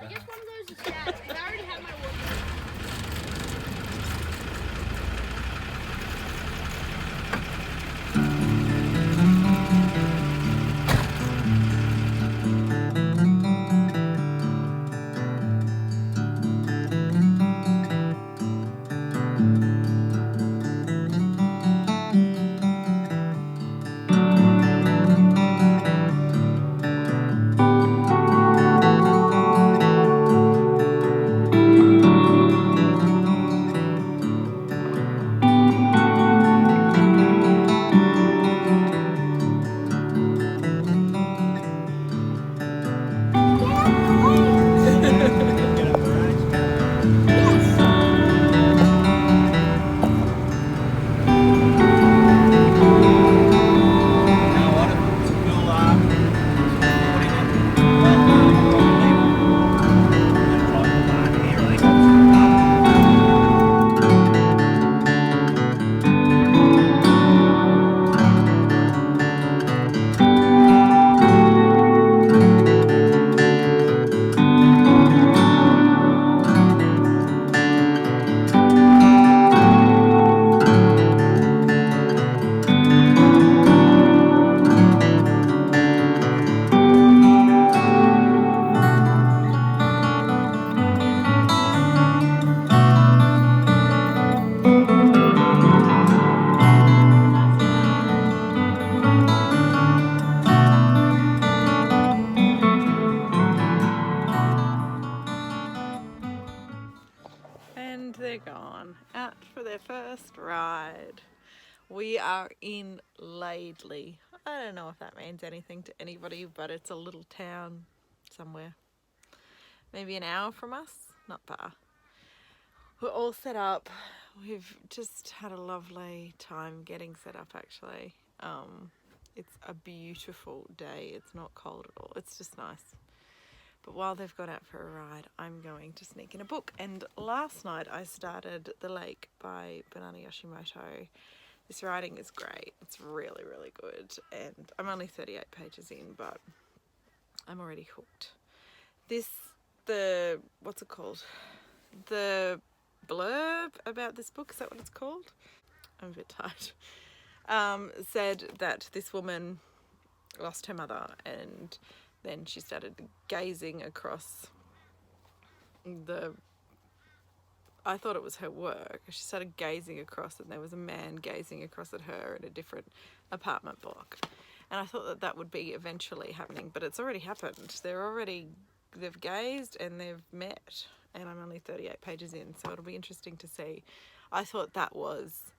I guess one of those is sad, but I already have my one. And they're gone, out for their first ride. We are in Laidley. I don't know if that means anything to anybody, but it's a little town somewhere. Maybe an hour from us, not far. We're all set up. We've just had a lovely time getting set up actually. It's a beautiful day. It's not cold at all. It's just nice. But while they've got out for a ride, I'm going to sneak in a book. And last night I started The Lake by Yoshimoto. This writing is great. It's really, really good. And I'm only 38 pages in, but I'm already hooked. What's it called? The blurb about this book, is that what it's called? I'm a bit tired. Said that this woman lost her mother and then she started gazing across I thought it was her work. She started gazing across and there was a man gazing across at her in a different apartment block. And I thought that would be eventually happening, but it's already happened. They've gazed and they've met, and I'm only 38 pages in, so it'll be interesting to see. I thought that was,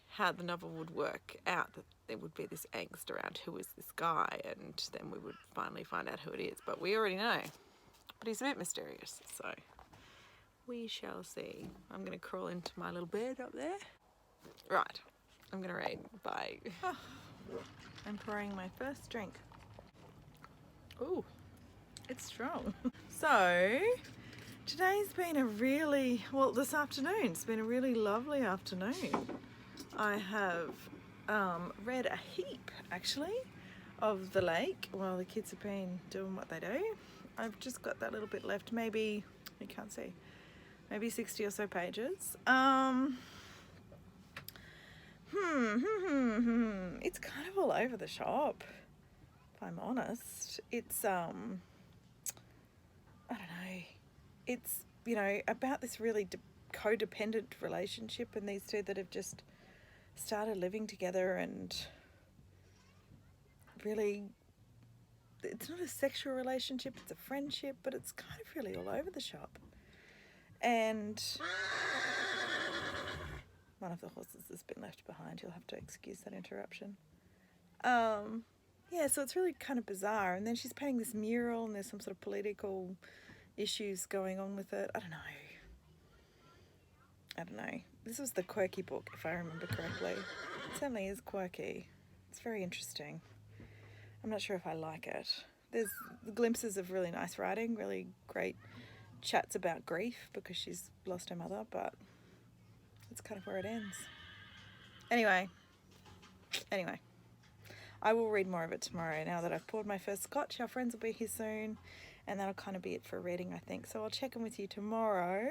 how the novel would work out, that there would be this angst around who is this guy, and then we would finally find out who it is. But we already know. But he's a bit mysterious, so we shall see. I'm going to crawl into my little bed up there. Right, I'm going to read. Bye. I'm pouring my first drink. Ooh, it's strong. So, today's been this afternoon's been a really lovely afternoon. I have read a heap, actually, of The Lake while the kids have been doing what they do. I've just got that little bit left, maybe, you can't see, maybe 60 or so pages. It's kind of all over the shop, if I'm honest. It's, I don't know, it's, about this really codependent relationship and these two that have just started living together, and really, it's not a sexual relationship, it's a friendship, but it's kind of really all over the shop. And one of the horses has been left behind. You'll have to excuse that interruption. Yeah, so it's really kind of bizarre. And then she's painting this mural and there's some sort of political issues going on with it. I don't know. This was the quirky book, if I remember correctly. It certainly is quirky. It's very interesting. I'm not sure if I like it. There's glimpses of really nice writing, really great chats about grief because she's lost her mother, but that's kind of where it ends. Anyway, I will read more of it tomorrow now that I've poured my first scotch. Our friends will be here soon, and that'll kind of be it for reading, I think. So I'll check in with you tomorrow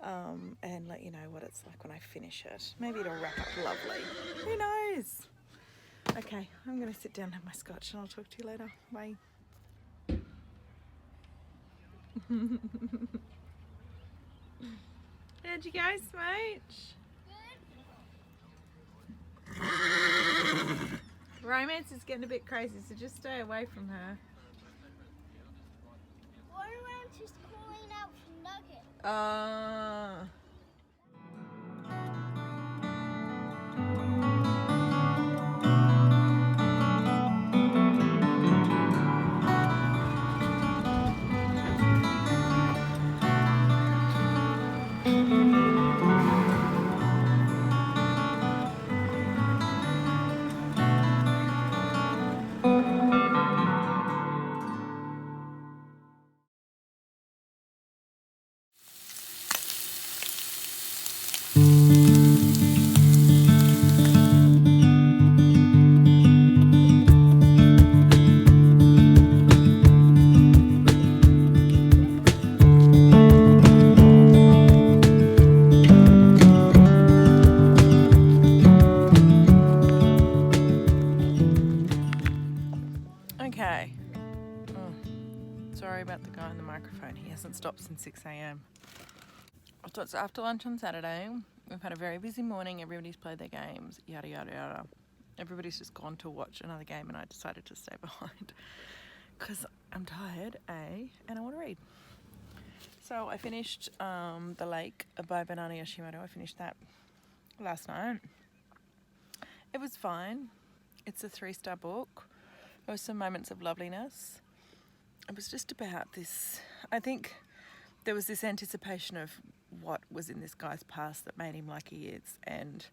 and let you know what it's like when I finish it. Maybe it'll wrap up lovely. Who knows? Okay, I'm going to sit down and have my scotch, and I'll talk to you later. Bye. How'd you go, Smooch? Romance is getting a bit crazy, so just stay away from her. Romance is calling out for Nugget. Okay. Sorry about the guy on the microphone. He hasn't stopped since 6 a.m. So it's after lunch on Saturday. We've had a very busy morning. Everybody's played their games, yada, yada, yada. Everybody's just gone to watch another game, and I decided to stay behind because I'm tired, and I want to read. So I finished The Lake by Yoshimoto. I finished that last night. It was fine. It's a 3-star book. There were some moments of loveliness. It was just about this, I think there was this anticipation of what was in this guy's past that made him like he is, and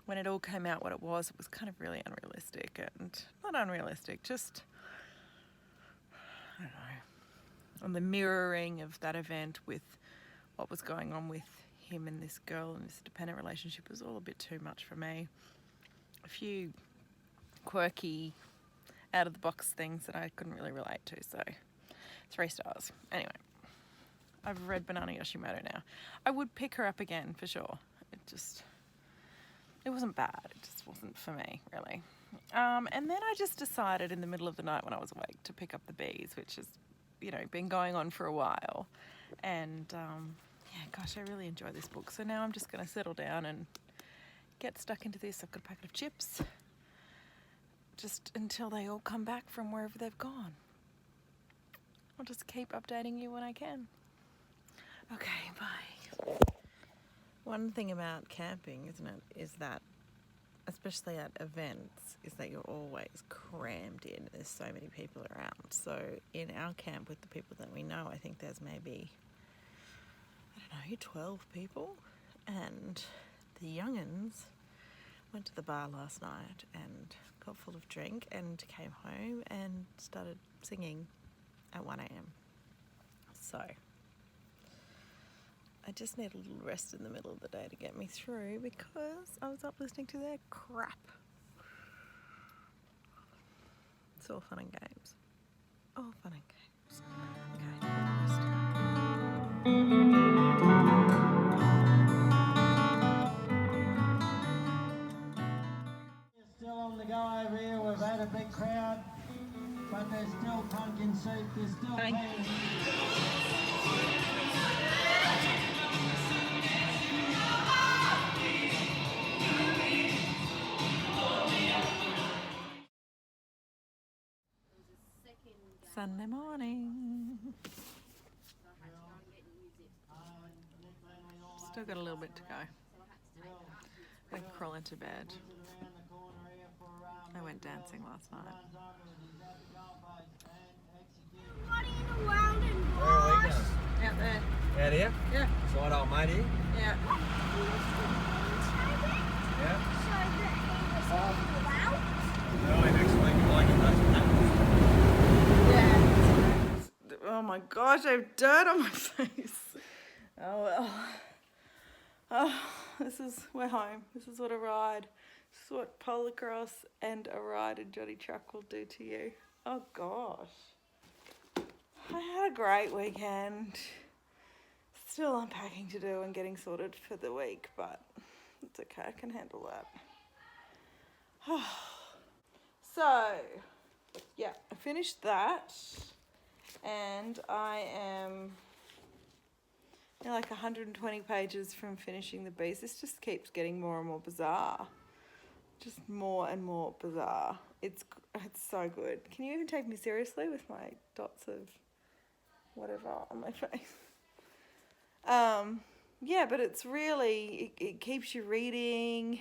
when it all came out what it was kind of really unrealistic, and not unrealistic, just, I don't know, and the mirroring of that event with what was going on with him and this girl and this dependent relationship was all a bit too much for me. A few quirky, out of the box things that I couldn't really relate to, so 3 stars. Anyway, I've read Banana Yoshimoto now. I would pick her up again for sure. It wasn't bad, it just wasn't for me, really. And then I just decided in the middle of the night when I was awake to pick up The Bees, which has, been going on for a while. And yeah, gosh, I really enjoy this book. So now I'm just going to settle down and get stuck into this. I've got a packet of chips, just until they all come back from wherever they've gone. I'll just keep updating you when I can. Okay, bye. One thing about camping, isn't it, is that, especially at events, is that you're always crammed in. There's so many people around. So in our camp with the people that we know, I think there's maybe, 12 people. And the young'uns went to the bar last night and got full of drink and came home and started singing at 1 a.m. So I just need a little rest in the middle of the day to get me through because I was up listening to their crap. It's all fun and games. All fun and games. Okay, rest. Still on the go over here. We've had a big crowd, but there's still pumpkin soup. There's still plenty. Sunday morning. Still got a little bit to go. I'm going to crawl into bed. I went dancing last night. Running around and Where are we wash. going? Out there. Out here? Yeah. Slide old mate here? Yeah. Yeah. So that he was allowed. Early next week, you like it, Yeah. Oh my gosh, I have dirt on my face. Oh well. Oh, we're home. This is what a ride. It's what Polacross and a ride in Johnny Truck will do to you. Oh gosh. I had a great weekend. Still unpacking to do and getting sorted for the week, but it's okay, I can handle that. So, yeah, I finished that and I am like 120 pages from finishing the beast. This just keeps getting more and more bizarre. Just more and more bizarre. It's so good. Can you even take me seriously with my dots of whatever on my face? Yeah, but it's really, it keeps you reading.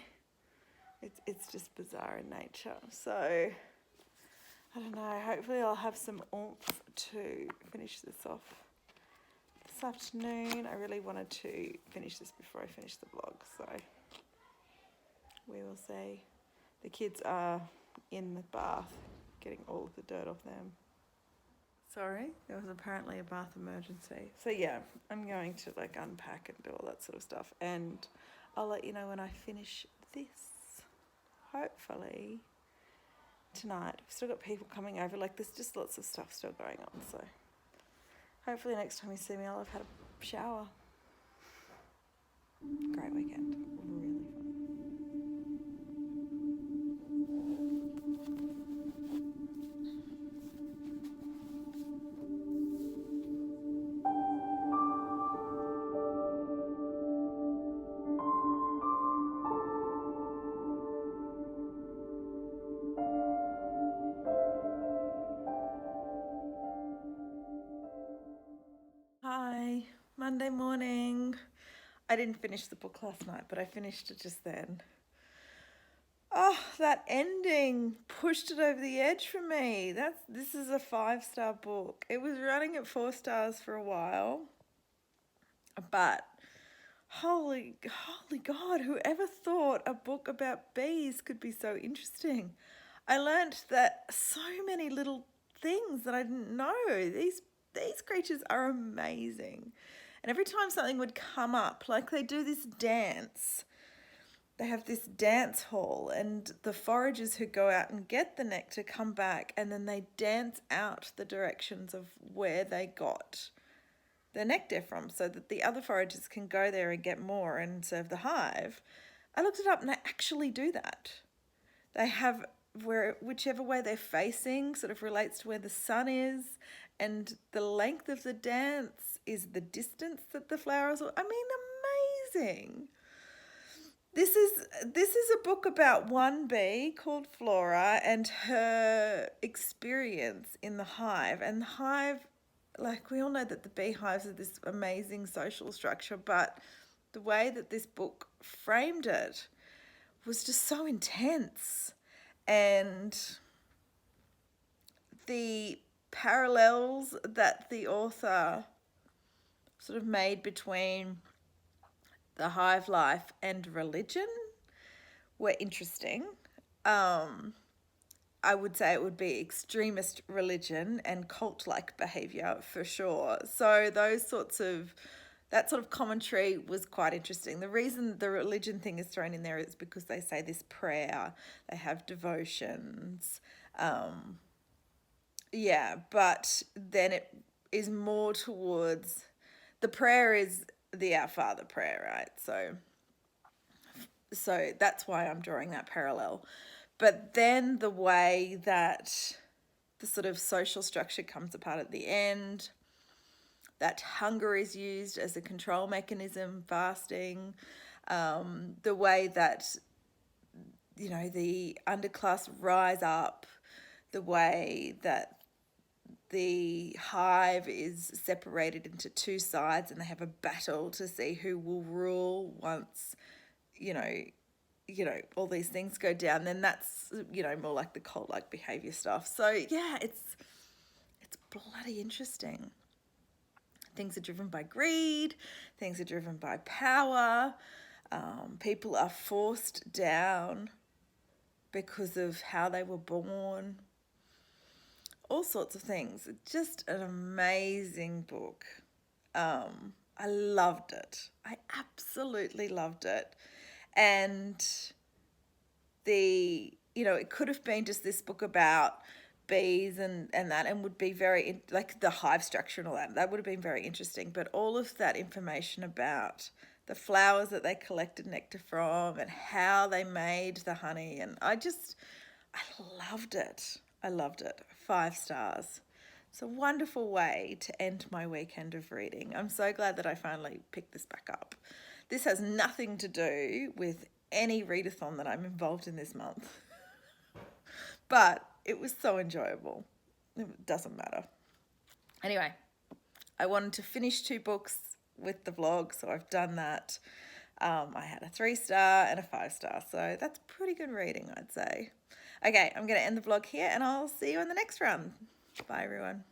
It's just bizarre in nature. So, I don't know, hopefully I'll have some oomph to finish this off this afternoon. I really wanted to finish this before I finish the vlog, so we will see. The kids are in the bath getting all of the dirt off them. Sorry, there was apparently a bath emergency. So yeah, I'm going to like unpack and do all that sort of stuff, and I'll let you know when I finish this. Hopefully tonight. We've still got people coming over, like there's just lots of stuff still going on, so hopefully next time you see me I'll have had a shower. Great weekend, really fun. Hi, Monday morning. I didn't finish the book last night, but I finished it just then. Oh, that ending pushed it over the edge for me. This is a 5-star book. It was running at 4 stars for a while, but holy God, whoever thought a book about bees could be so interesting? I learnt that so many little things that I didn't know. These creatures are amazing. And every time something would come up, like they do this dance, they have this dance hall, and the foragers who go out and get the nectar come back and then they dance out the directions of where they got the nectar from so that the other foragers can go there and get more and serve the hive. I looked it up and they actually do that. They have whichever way they're facing sort of relates to where the sun is, and the length of the dance is the distance that the flowers are. I mean, amazing. This is a book about one bee called Flora and her experience in the hive. And the hive, like we all know that the beehives are this amazing social structure, but the way that this book framed it was just so intense. And the parallels that the author sort of made between the hive life and religion were interesting. I would say it would be extremist religion and cult-like behavior for sure. So that sort of commentary was quite interesting. The reason the religion thing is thrown in there is because they say this prayer, they have devotions. Yeah, but then it is more towards, the prayer is the Our Father prayer, right? So that's why I'm drawing that parallel. But then the way that the sort of social structure comes apart at the end, that hunger is used as a control mechanism, fasting, the way that, you know, the underclass rise up, the way that the hive is separated into two sides and they have a battle to see who will rule once, you know, all these things go down, then that's, you know, more like the cult-like behavior stuff. So yeah, it's bloody interesting. Things are driven by greed, things are driven by power, people are forced down because of how they were born, all sorts of things. Just an amazing book. I loved it. I absolutely loved it. And it could have been just this book about bees and that, and would be very, like the hive structure and all that. That would have been very interesting. But all of that information about the flowers that they collected nectar from and how they made the honey, and I loved it. I loved it. 5 stars. It's a wonderful way to end my weekend of reading. I'm so glad that I finally picked this back up. This has nothing to do with any readathon that I'm involved in this month. But it was so enjoyable. It doesn't matter. Anyway, I wanted to finish 2 books with the vlog, so I've done that. I had a 3-star and a 5-star, so that's pretty good reading, I'd say. Okay, I'm going to end the vlog here, and I'll see you in the next run. Bye, everyone.